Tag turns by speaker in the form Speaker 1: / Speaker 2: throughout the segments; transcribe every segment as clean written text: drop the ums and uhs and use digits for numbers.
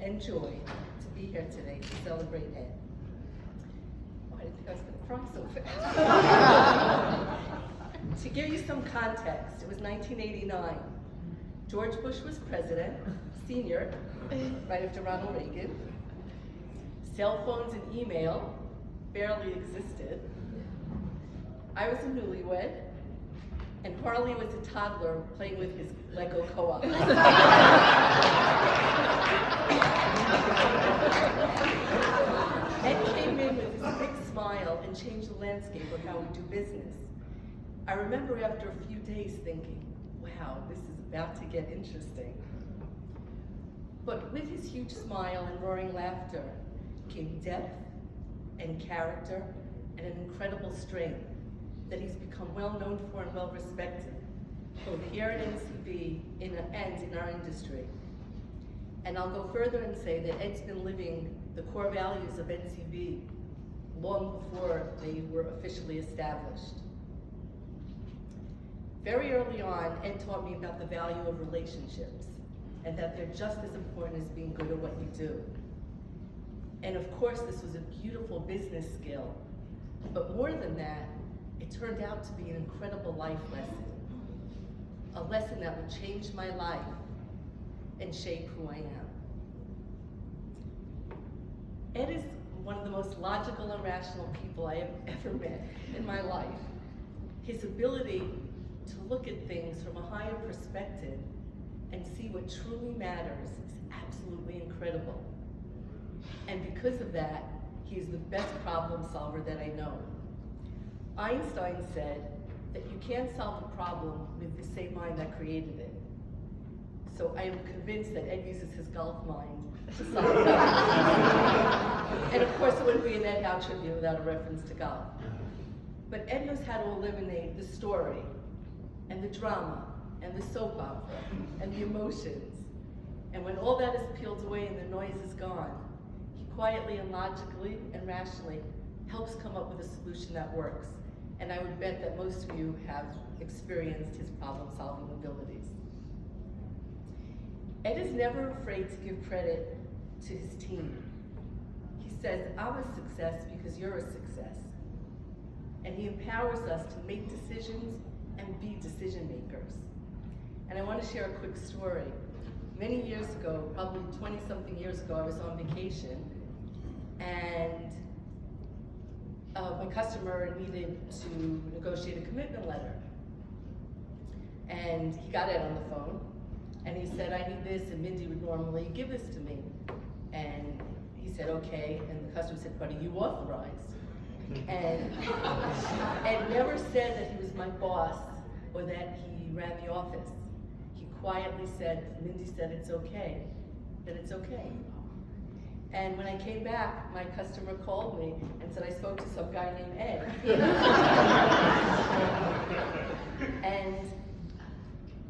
Speaker 1: and joy to be here today to celebrate Ed. Oh, I didn't think I was going to cry so fast. To give you some context, it was 1989. George Bush was president, senior, right after Ronald Reagan. Cell phones and email barely existed. I was a newlywed, and Harley was a toddler playing with his Lego co-op. Ed came in with his big smile and changed the landscape of how we do business. I remember after a few days thinking, wow, this is about to get interesting. But with his huge smile and roaring laughter came depth and character and an incredible strength that he's become well known for and well respected, both here at NCB and in our industry. And I'll go further and say that Ed's been living the core values of NCB long before they were officially established. Very early on, Ed taught me about the value of relationships and that they're just as important as being good at what you do. And of course, this was a beautiful business skill, but more than that, it turned out to be an incredible life lesson. A lesson that would change my life and shape who I am. Ed is one of the most logical and rational people I have ever met in my life. His ability to look at things from a higher perspective and see what truly matters is absolutely incredible. And because of that, he is the best problem solver that I know. Einstein said that you can't solve a problem with the same mind that created it. So I am convinced that Ed uses his golf mind to solve it. And of course it wouldn't be an Ed Howe tribute without a reference to golf. But Ed knows how to eliminate the story, and the drama, and the soap opera, and the emotions. And when all that is peeled away and the noise is gone, he quietly and logically and rationally helps come up with a solution that works. And I would bet that most of you have experienced his problem-solving abilities. Ed is never afraid to give credit to his team. He says, I'm a success because you're a success. And he empowers us to make decisions and be decision makers. And I want to share a quick story. Many years ago, probably 20-something years ago, I was on vacation, and my customer needed to negotiate a commitment letter. And he got it on the phone, and he said, I need this, and Mindy would normally give this to me. And he said, okay, and the customer said, but are you authorized? And Ed never said that he was my boss or that he ran the office. He quietly said, if Mindy said it's okay, then it's okay. And when I came back, my customer called me and said I spoke to some guy named Ed. And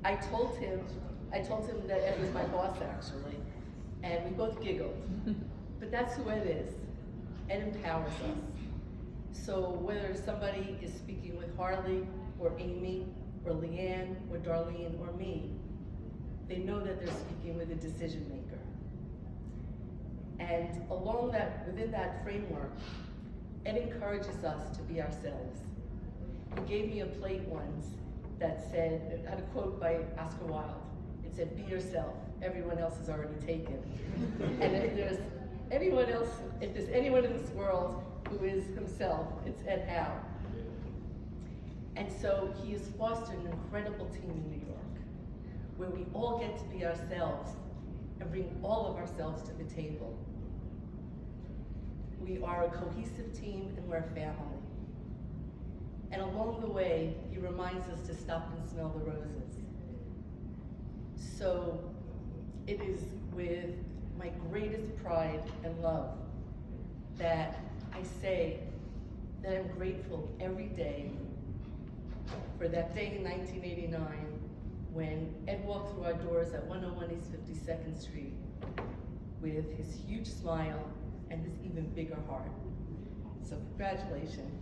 Speaker 1: I told him that Ed was my boss actually, and we both giggled. But that's who Ed is. Ed empowers us. So whether somebody is speaking with Harley or Amy or Leanne or Darlene or me, they know that they're speaking with a decision maker. And within that framework, Ed encourages us to be ourselves. He gave me a plate once that said, it had a quote by Oscar Wilde. It said, be yourself, everyone else is already taken. And if there's anyone in this world who is himself, it's Ed Howe. And so he has fostered an incredible team in New York, where we all get to be ourselves and bring all of ourselves to the table. We are a cohesive team and we're a family. And along the way, he reminds us to stop and smell the roses. So it is with my greatest pride and love that I say that I'm grateful every day for that day in 1989 when Ed walked through our doors at 101 East 52nd Street with his huge smile and his even bigger heart. So congratulations.